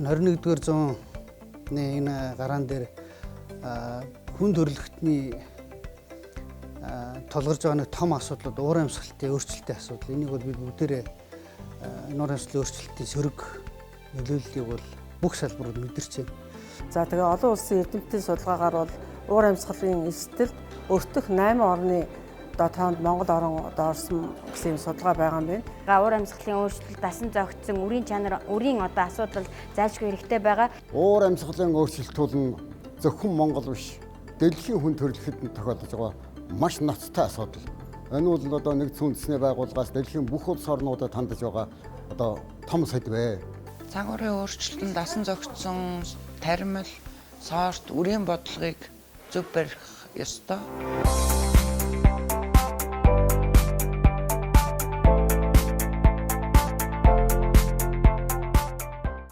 21-р зууны энэ гараан дээр хүн төрөлхтний тулгарч байгаа нэг том асуудлууд уур амьсгалын өөрчлөлтийн асуудал. Энийг бол бид бүгдээрээ уур амьсгалын өөрчлөлтийн сөрөг нөлөөллийг бол бүх салбарууд мэдэрч байна. За тэгээ олон улсын эрдэмтдийн судалгаагаар бол уур амьсгалын эрсдэлд өртөх 8 орны тоонд Монгол орсон гэсэн судалгаа байгаа юм байна. Уур амьсгалын өөрчлөлт, дасан зохицсон, үрийн чанар, үрийн асуудал зайлшгүй хэрэгтэй байгаа. Уур амьсгалын өөрчлөлтүүд нь зөвхөн Монгол биш, дэлхийн хүн төрөлхтөнд тохиолдож байгаа маш ноцтой асуудал. Энэ бол одоо нэгдсэн үндэсний байгууллагаас дэлхийн бүх улс орнуудад хандаж байгаа одоо том сэдвээ. Цагуурын өөрчлөлтөнд дасан зохицсон таримал, сорт, үрийн бодлогыг зөв барих ёстой.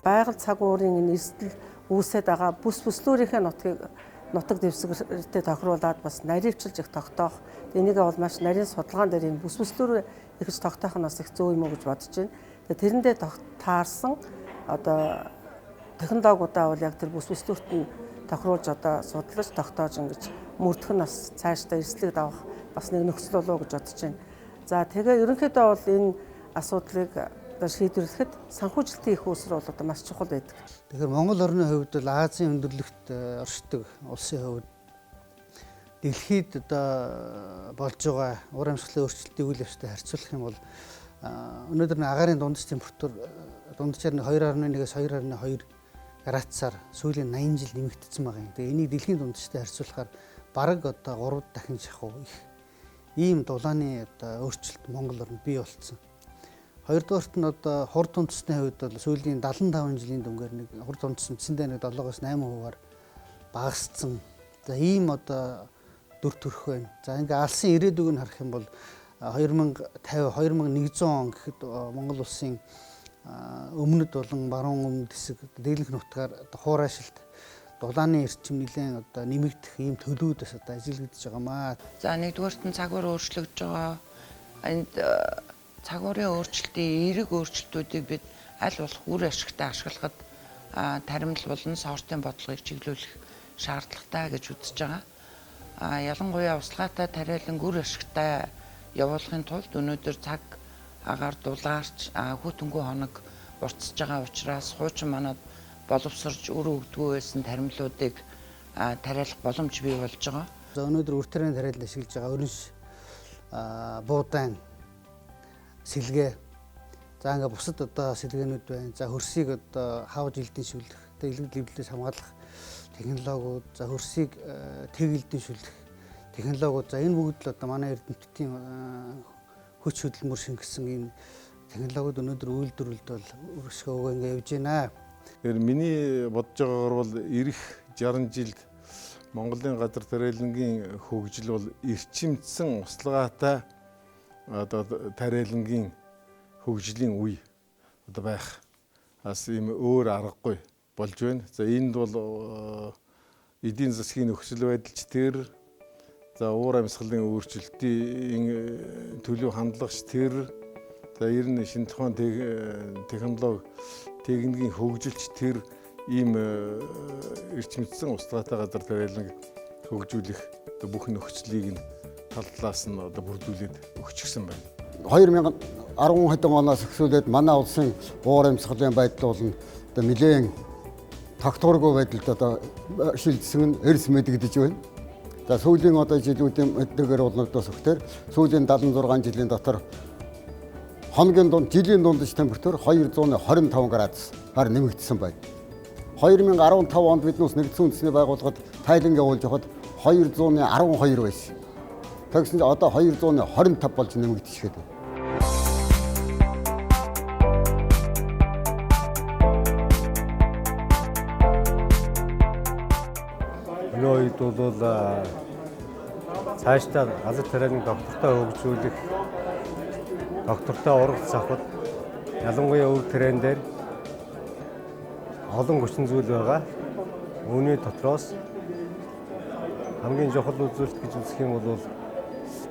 Байгаль цагуурын энэ эрсдэл үүсээд байгаа бүслүүрийнхээ нутаг дэвсгэртэй тохируулаад бас наривчилж их тогтоох. Энийг бол маш нарийн судалгаан дээр энэ бүслүүр ихж тогтоох нь бас их зөв юм уу гэж бодож байна. Тэрэндээ таарсан одоо технологиудаа бол яг тэр бүслүүрт нь тохируулж одоо судлаж тогтоож ингэж мөрдөх нь бас цаашдаа эрсдлийг давах бас нэг нөхцөл болов уу гэж бодож байна. За тэгээ ерөнхийдөө бол энэ асуудлыг шийдвэрлэхэд санхүүжилтийн их үүсвэр бол одоо маш чухал байдаг. Тэгэхээр Монгол орны хувьд бол Азийн өндөрлөгт оршдог улсын хувьд дэлхийд одоо болж байгаа уур амьсгалын өөрчлөлтийн үйл явцтай харьцуулах юм бол өнөөдөр агаарын дундаж температур дунджаар 2.1-ээс 2.2 градусаар сүүлийн 80 жил нэмэгдсэн байгаа юм. Тэгээ энийг дэлхийн дундажтай харьцуулахаар бараг одоо 3 дахин шахуу их ийм дулааны одоо өөрчлөлт Монгол орнд бий болцсон. Хоёрдугаарт нь одоо хурд үндэсний хувьд бол сүүлийн 75 жилийн дүнгээр нэг хурд үндэс эцэндээ нэг 7-8 хувиар багассан. За ийм одоо дүр төрх байна. За ингээ алсын ирээдүг нь харах юм бол 2050 2100 он гэхэд Монгол улсын өмнөд болон баруун өмнөд хэсэг дийлэнх нутгаар хуурайшилт дулааны эрчим нэлээд одоо нэмэгдэх ийм төлөвүүд бас одоо ажиглагдж байгаамаа. За нэгдүгээрт нь цагуур өөрчлөгдөж байгаа. Энд цагуурын өөрчлөлтийн эерэг өөрчлөлтүүдийг бид аль болох үр ашигтай ашиглахад таримл болон сортын бодлогыг чиглүүлэх шаардлагатай гэж үзэж байгаа. Ялангуяа услгаатай тариалан үр ашигтай явуулахын тулд өнөөдөр цаг агаар дулаарч хүүтэнгүй хоног уртсаж байгаа учраас хуучин манад боловсрж үр өгдөггүй байсан таримлуудыг тариалах боломж бий болж байгаа. За өнөөдөр үр тарианы тариалан ашиглаж байгаа өрнөш буудаан сэлгээ. За ингээ бусад одоо сэлгээнүүд байна. За хөрсийг одоо хавж илдэншүүлэх, илгэд левлээс хамгаалах технологиуд, за хөрсийг тэгэлдэншүүлэх технологиуд. За энэ бүгд л одоо манай эрдэмтдийн хүч хөдөлмөр шингэсэн ийм технологиуд өнөөдөр үйлдвэрлэлд бол өршөөгөө ингээ явж байна. Тэгэхээр миний бодож байгаагаар бол ирэх 60 жилд Монголын газар тариалангийн хөгжил бол эрчимдсэн услгаатай одоо тариалангийн хөгжлийн үе одоо байх бас ийм өөр аргагүй болж байна. За энд бол эдийн засгийн нөхцөл байдалч тэр за уур амьсгалын өөрчлөлтийн төлөв хандлагч тэр за ер нь шинэ тухайн технологи техникийн хөгжилч тэр ийм эрчимдсэн услгаатай газар тариаланг хөгжүүлэх бүх нөхцөлийг нь талаас нь одоо бүрдүүлээд өгчихсэн байна. 2010 хэдэн оноос эхлүүлээд манай улсын уур амьсгалын байдал бол одоо нэлээд тогтворгүй байдалд одоо шилжсэн нь эрс мэдэгдэж байна. За сүүлийн одоо жилүүдийн мэдрэгээр бол өсөхтөр сүүлийн 76 жилийн дотор хоногийн дунд жилийн дундаж температур 225 градусаар нэмэгдсэн байна. 2015 онд биднээс нэгдсэн үндэсний байгууллагад тайлан явуулж байхад 212 байсан. Тэгсэн чинь одоо 225 болж нэмэгдэжгээд байна. Энэ үед бол цаашдаа газар тариалан доктортой хөгжүүлэх, доктортой ургац авахд ялангуяа өв тэрэн дээр олон хүчин зүйл байгаа. Үүний дотроос хамгийн чухал үзүүлэлт гэж үзэх юм бол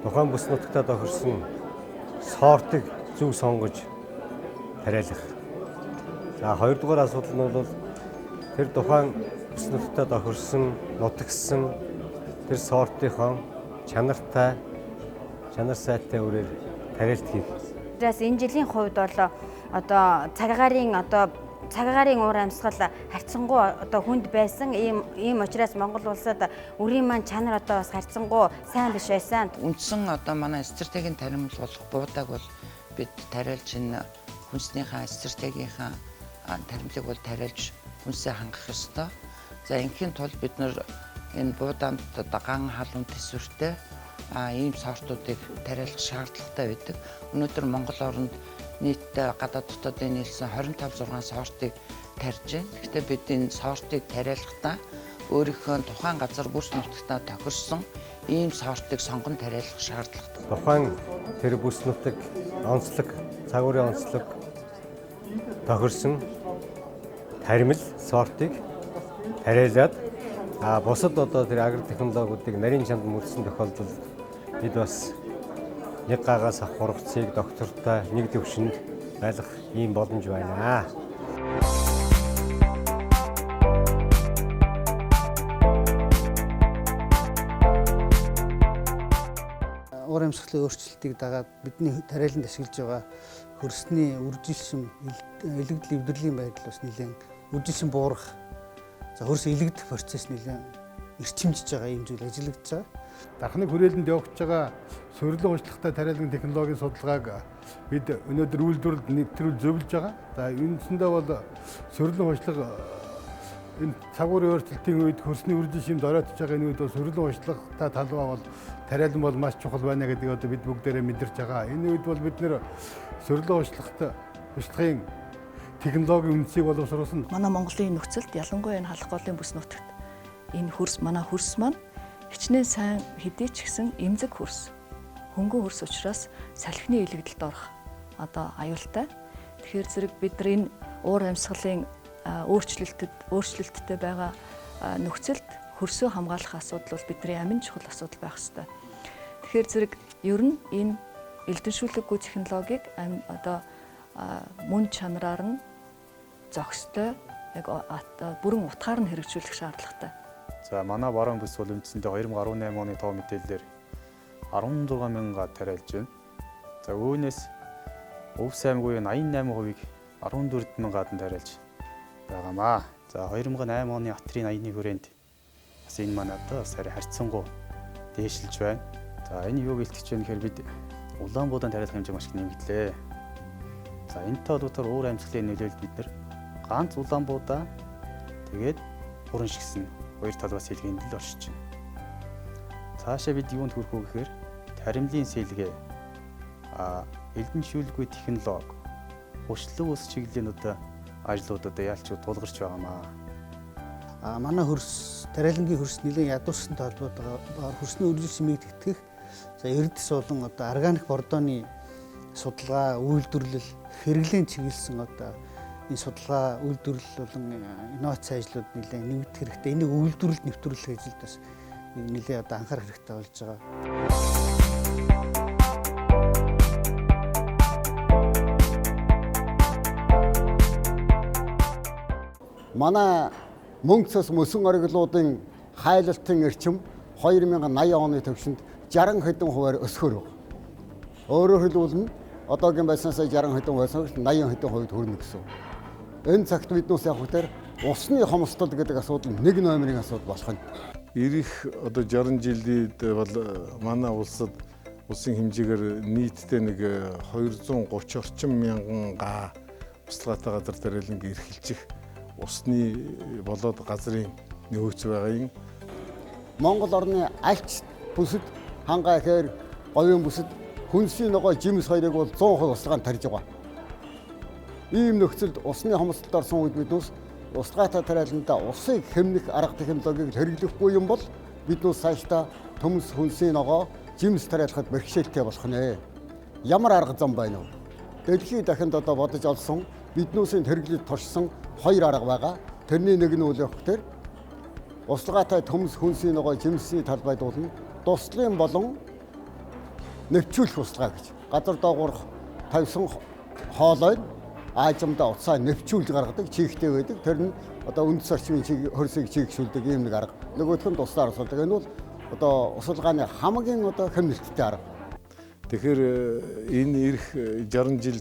тухайн бүс нутагтаа тохирсон сортыг зөв сонгож тариалах. За хоёрдугаар асуудал нь бол тэр тухайн бүс нутагтаа тохирсон, нутагсан тэр сортынхон чанар сайтай үрээр тариалт хийх. Тэрээс энэ жилийн хувьд бол одоо цагагаарын уур амьсгал харьцангуй одоо хүнд байсан. Ийм учраас Монгол улсад үрийн маань чанар одоо бас харьцангуй сайн биш байсан. Үндсэн одоо манай стратегийн таримл болох буудаг бол бид тариалж энэ хүнснийхээ стратегийнхаа таримлыг бол тариалж хүнсээ хангах ёстой. За инхийн тулд бид нар энэ буудаанд одоо ган халуун төсвөртэй ийм сортуудыг тариалах шаардлагатай байдаг. Өнөөдөр Монгол оронд нийтдээ гадаад дотоодын нийлсэн 25-6 сортыг тарьж байна. Гэхдээ бид энэ сортыг тариалахдаа өөрийнхөө тухайн газар бүс нутагтаа тохирсон ийм сортыг сонгон тариалах шаардлагатай. Тухайн тэр бүс нутаг онцлог, цагуурын онцлог тохирсон таримл сортыг тариалаад бусад одоо тэр агро технологиудыг нарийн чанд мөрсөн тохиолдолд бид бас нэг гагаас авах ургацыг доктортой нэг төвшөнд байлгах ийм боломж байна. Уур амьсгалын өөрчлөлтийг дагаад бидний тариаланд ашиглаж байгаа хөрсний үржилшин илэгдэл эвдэрлийн байдал бас нэлээд үржилшин буурах, за хөрс илэгдэх процесс нэлээд эрчимжиж байгаа юм зүйл ажиллагдаж байгаа. Дархны хүрээлэнд явагдаж байгаа сөрөглөн уучлахтай тариалгын технологийн судалгааг бид өнөөдөр үйлдвэрлэлд нэвтрүүл зөвлөж байгаа. За үндсэндээ бол сөрөглөн уучлах энэ цагуурын өөрчлөлтийн үед хөрсний үржилшинд оройтж байгаа энэ үед бол сөрөглөн уучлахтай талбай бол тариалан бол маш чухал байна гэдгийг одоо бид бүгдээрээ мэдэрч байгаа. Энэ үед бол бид нэр сөрөглөн уучлахын технологийн үндсийг боловсруулсан. Манай Монголын нөхцөлд ялангуяа энэ халах голын бүс нутагт энэ манай хөрс маань хичнээн сайн хэдий ч гэсэн эмзэг хөрс, хөнгөн хөрс учраас салхины илэгдэлд орох одоо аюултай. Тэгэхээр зэрэг бид нар энэ уур амьсгалын өөрчлөлттэй байгаа нөхцөлд хөрсөө хамгаалах асуудал бол бидний амин чухал асуудал байх ёстой. Тэгэхээр зэрэг ер нь энэ элдэншүүлэггүй технологиг одоо мөн чанараар нь зохистой яг бүрэн утгаар нь хэрэгжүүлэх шаардлагатай. За манай баруун бүс бол үндсэндээ 2018 оны тоо мэдээлэлээр 16 мянга тариалж байна. За үүнээс өв саймгүй 88%-ийг 14 мянгад нь тариалж байгаамаа. За 2008 оны Атрийн 80-ны хүрээнд бас энэ манай одоо сарын харьцангуй дээшилж байна. За энэ юуг илтгэж байна гэхээр бид Улаанбуудаан тариалах хэмжээ маш их нэмэгдлээ. За энэтэй холбоотой уур амьсгалын нөлөөлөлд бид нар ганц Улаанбуудаа тэгээд Хуран шигсэн хоёр талбаас сэлгээнд л оршиж байна. Цаашаа бид юунд хүрэх вэ гэхээр таримлын сэлгээ, элдэншүүлгүй технологи, хурцлаг ус чиглэлийн одоо ажлуудад яалчуд тулгарч байгаамаа. Манай хөрс тариалангийн хөрс нэлээд ядуурсантай холбоотойгоор хөрсний үржилшин мэдэгдэх, за эрдэс болон одоо органик бордооны судалгаа, үйлдвэрлэл, хэрэглэн чиглэсэн одоо энэ судалгаа, үйлдвэрлэл болон инновац ажлууд нэлээд нэмэгдэх хэрэгтэй. Энийг үйлдвэрлэлд нэвтрүүлэх ажилд бас нэлээд одоо анхаарах хэрэгтэй болж байгаа. Манай мөнгө цус мөсөн ориглуудын хайлалтын эрчим 2080 оны төвшөнд 60 хэдэн хувиар өсгөр байна. Өөрөөр хэлбэл одоогийн байснаас 60 хэдэн байсан 80 хэдэн хувьд хүрнэ гэсэн. Энэ цагт биднээс явах дээр усны хомсдол гэдэг асуудал нэг номерын асуудал болох нь. Ирэх одоо 60 жилд бол манай улсад улсын хэмжээгээр нийтдээ нэг 230 орчим мянган га туслахаатай газар тариаланг эрхэлчих усны болоод газрын нөөц байгаа юм. Монгол орны альч бүсэд хангаа ихээр говийн бүсэд хүнсний ногоо жимс хоёрыг бол 100% услагаан тарьж байгаа. Ийм нөхцөлд усны хомсдолд орсон үед биднээс устгаатай тариаландаа усыг хэмнэх арга технологиг хэрэглэхгүй юм бол биднээс цаашдаа төмс хүнсний ногоо жимс тариалахад бэрхшээлтэй болох нэ. Ямар арга зам байна вэ? Дэлхийд дахинд одоо бодож олсон биднээсийн хэрэглэж туршсан хоёр арга байгаа. Тэрний нэг нь үл явахтэр устгаатай төмс хүнсний ногоо жимсний талбайд болно. Дуслын болон нэвчүүлэх устгаа гэж. Газар доогуур тавьсан хоолой аажимдаа утсаа нэвчүүл гаргадаг чигтэй байдаг. Тэр нь одоо үндэс орчмын чиг хөрсийг чигшүүлдэг ийм нэг арга. Нөгөөх нь тусдаар асуудаг. Энэ бол одоо усалгааны хамгийн одоо хэмнэлттэй арга. Тэгэхээр энэ ирэх 60 жил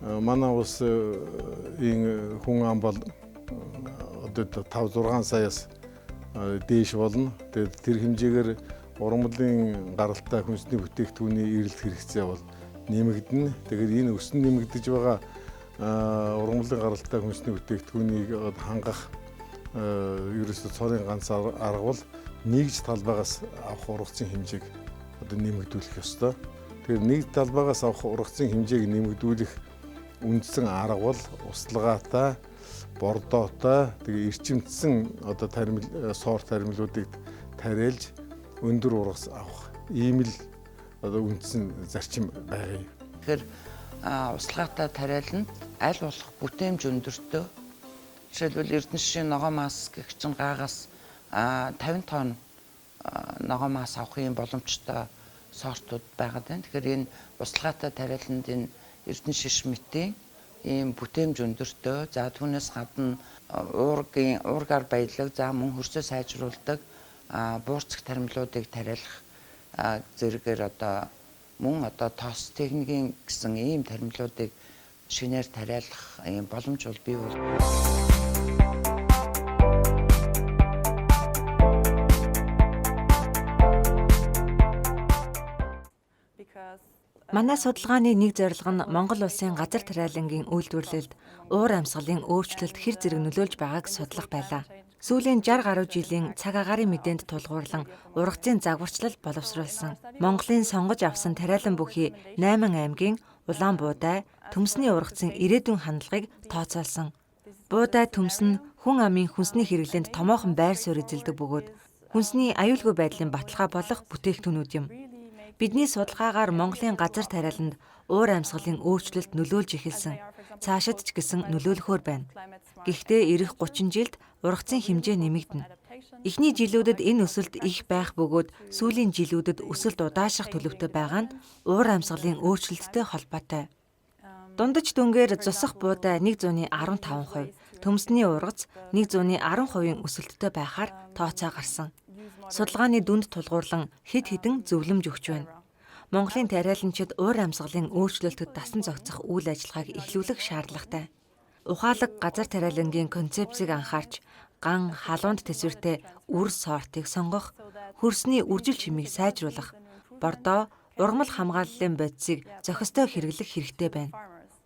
манай улсын хүн ам бол одоо 5-6 саяас дээш болно. Тэгээд тэр хэмжээгээр ургамлын гаралтай хүнсний бүтээгдэхүүний эрэлт хэрэгцээ бол нэмэгдэнэ. Тэгэхээр энэ өсөн нэмэгдэж байгаа ургамлын гаралтай хүнсний бүтээгдэхүүнийг хангах ерөөсөө цорын ганц арга бол нэгж талбайгаас авах ургацын хэмжээг одоо нэмэгдүүлэх ёстой. Тэгэхээр нэг талбайгаас авах ургацын хэмжээг нэмэгдүүлэх үндсэн арга бол услагаатай, бордоотой, тэгээ эрчимдсэн одоо соор таримлуудыг тариалж өндөр ургас авах ийм л одоо үндсэн зарчим байгаа юм. Тэгэхээр услагаатай тариаланд аль болох бүтээмж өндөртөө. Жишээлбэл Эрдэнэшийн ногоон мас гэх чинь гаагаас 50 тонн ногоон мас авах юм боломжтой сортууд байгаад байна. Тэгэхээр энэ услагаатай тариаланд энэ Эрдэнэ шиш мэтийн ийм бүтээмж өндөртөө. За түүнээс гадна уургаар баялаг, за мөн хөрсөө сайжруулдаг буурцах таримлуудыг тариалах зэрэгээр одоо мөн одоо тоос техникийн гэсэн ийм таримлуудыг шинээр тариалах ийм боломж бол бий бол. Манай судалгааны нэг зорилго нь Монгол улсын газар тариалангийн үйлдвэрлэлд уур амьсгалын өөрчлөлт хэр зэрэг нөлөөлж байгааг судлах байлаа. Сүүлийн 60 гаруй жилийн цаг агаарын мэдээнд тулгуурлан ургацын загварчлал боловсруулсан Монголын сонгож авсан тариалан бүхий 8 аймгийн улаан буудай, төмсний ургацын ирээдүйн хандлагыг тооцоолсон. Буудай төмс нь хүн амын хүнсний хэрэглээнд томоохон байр суурь эзэлдэг бөгөөд хүнсний аюулгүй байдлын баталгаа болох бүтээгдэхүүнүүд юм. Бидний судалгаагаар Монголын газар тариаланд уур амьсгалын өөрчлөлт нөлөөлж эхэлсэн. Цаашид ч гэсэн нөлөөлөхөөр байна. Гэхдээ ирэх 30 жилд ургацын хэмжээ нэмэгдэнэ. Эхний жилүүдэд энэ өсөлт их байх бөгөөд сүүлийн жилүүдэд өсөлт удаашрах төлөвтэй байгаа нь уур амьсгалын өөрчлөлттэй холбоотой. Дундаж дүнгээр зусах буудай 115%, төмсний ургац 110% өсөлттэй байхаар тооцоо гарсан. Судалгааны дүнд тулгуурлан хэд хэдэн зөвлөмж өгч байна. Монголын тариаланчид уур амьсгалын өөрчлөлтөд дасан зохицох үйл ажиллагааг эхлүүлэх шаардлагатай. Ухаалаг газар тариалангийн концепцийг анхаарч ган халуунд төсвөртэй үр сортыг сонгох, хөрсний үржил чимийг сайжруулах, бордоо, ургамал хамгааллын бодисыг зохистой хэрэглэх хэрэгтэй байна.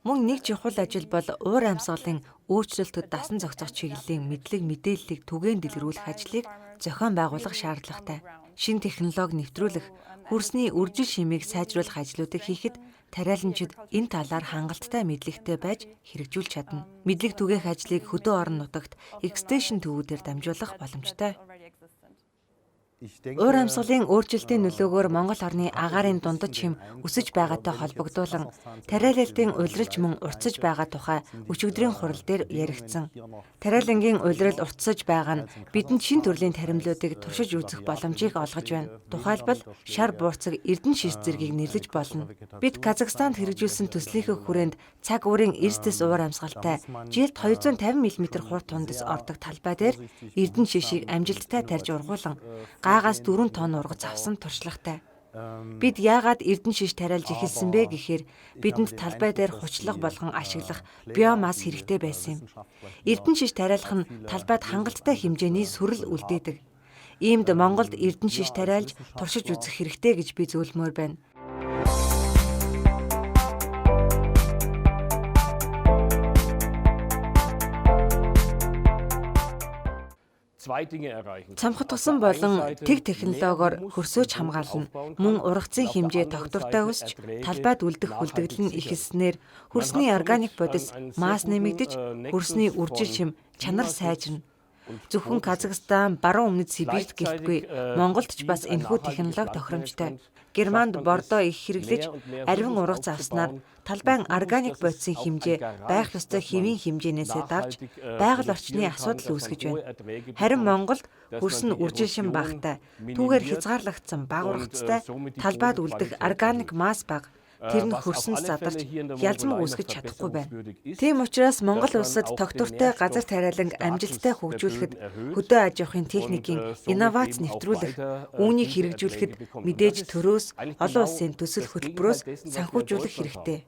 Мөн нэг чухал ажил бол уур амьсгалын өөрчлөлтөд дасан зохицох чиглэлийн мэдлэг мэдээллийг түгээн дэлгэрүүлэх ажлыг зохион байгуулах шаардлагатай. Шинэ технологи нэвтрүүлэх, хөрсний үржил шимийг сайжруулах ажлуудыг хийхэд тариаланчид энэ талаар хангалттай мэдлэгтэй байж хэрэгжүүлж чадна. Мэдлэг түгээх ажлыг хөдөө орон нутагт экстеншн төвүүдээр дамжуулах боломжтой. Уур амьсгалын өөрчлөлтийн нөлөөгөөр Монгол орны агаарын дундад чим өсөж байгаатай холбогдуулан тариалалтын улиралж мөн уртсаж байгаа тухай өчигдрийн хурал дээр яригдсан. Тариалангийн улирал уртсаж байгаа нь бидэнд шин төрлийн таримлуудыг туршиж үзэх боломжийг олгож байна. Тухайлбал шар буурцаг Эрдэнэ шиш зэргийг нэрлэж болно. Бид Казахстанд хэрэгжүүлсэн төслийнхөө хүрээнд цаг уурын эрсдэс уур амьсгалтай жилд 250 мм хурд тундас ордог талбай дээр Эрдэнэ шишийг амжилттай тарьж ургуулan гаагаас 4 тонн ургац авсан туршлагатай. Бид яагаад Эрдэнэ шиш тариалж эхэлсэн бэ гэхээр бидэнд талбай дээр хучлага болгон ашиглах биомасс хэрэгтэй байсан юм. Эрдэнэ шиш тариалах нь талбайд хангалттай хэмжээний сүрэл үлдээдэг. Иймд Монголд Эрдэнэ шиш тариалж туршиж үзэх хэрэгтэй гэж би зөвлөмөр байна. Цамхатгсан болон тэг технологиор хөрсөөж хамгаална. Мөн ургацын хэмжээ тогтвортой өсч талбайд үлдэх хүлдэгдэл нь ихэлснээр хөрсний органик бодис масс нэмэгдэж хөрсний үржил шим чанар сайжирна. Зөвхөн Казахстан, баруун өмнөд Сибирт гэлтгүй Монголд ч бас энэхүү технологи тохиромжтой. Германд бордоо их хэрэглэж ариван ургац авснаар талбайн органик бодисын хэмжээ байх ёстой хэвийн хэмжээнээсээ давж байгаль орчны асуудал үүсгэж байна. Харин Монголд хөрс нь үржилшин багтай, түүгээр хязгаарлагдсан бага ургацтай талбайд үлдэх органик масс бага, тэр нь хөрсөн задарч хялзмаг үүсгэж чадахгүй байна. Тийм учраас Монгол улсад тогтвортой газар тариаланг амжилттай хөгжүүлэхэд хөдөө аж ахуйн техникийн инновац нэвтрүүлэх, үүнийг хэрэгжүүлэхэд мэдээж төрөөс олон улсын төсөл хөтөлбөрөөс санхүүжүүлэх хэрэгтэй.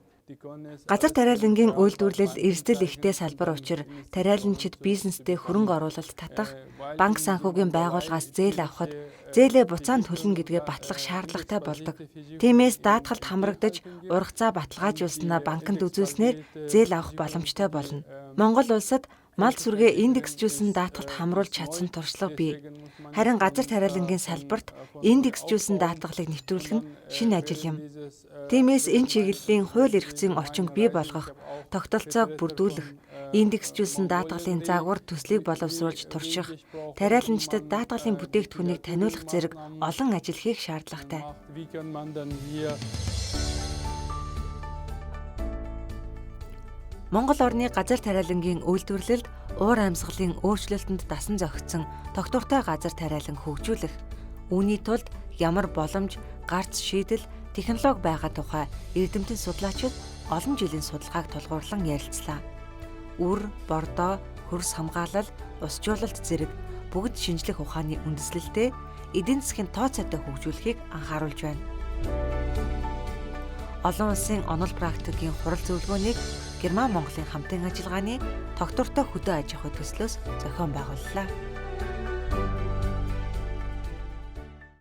Газар тариалангийн үйлдвэрлэл эрсдэл ихтэй салбар учраас тариаланчид бизнестэй хөрөнгө оруулалт татах, банк санхүүгийн байгууллагаас зээл авахд зээлээ буцаанд төлнө гэдгээ батлах шаардлагатай болдог. Тиймээс даатгалд хамрагдаж ургацаа баталгаажуулснаа банкнд үзүүлснээр зээл авах боломжтой болно. Монгол улсад мал сүргээ индексжүүлсэн даатгалд хамруулж чадсан туршлага бий. Харин газар тариалангийн салбарт индексжүүлсэн даатгалыг нэвтрүүлэх нь шинэ ажил юм. Тиймээс энэ чиглэлийн хууль эрх зүйн орчинг бий болгох, тогтолцоог бүрдүүлэх, индексжүүлсэн даатгалын загвар төслийг боловсруулж турших, тариаланчдад даатгалын бүтээгдэхүүнийг таниулах зэрэг олон ажил хийх шаардлагатай. Монгол орны газар тариалангийн үйлдвэрлэлд уур амьсгалын өөрчлөлтөнд дасан зохицсон тогтвортой газар тариалан хөгжүүлэх, үүний тулд ямар боломж, гарц шийдэл, технологи байгаа тухай эрдэмтэн судлаачид олон жилийн судалгааг тулгуурлан ярилцлаа. Үр, бордоо, хөрс хамгаалал, ус жуулалт зэрэг бүгд шинжлэх ухааны үндэслэлтэй эдийн засгийн тооцоотой хөгжүүлэхийг анхааруулж байна. Олон улсын онол практикийн хурал зөвлөгөөнийг Герман Монголын хамтын ажиллагааны тогтвортой хөдөө аж ахуй төслөөс зохион байгууллаа.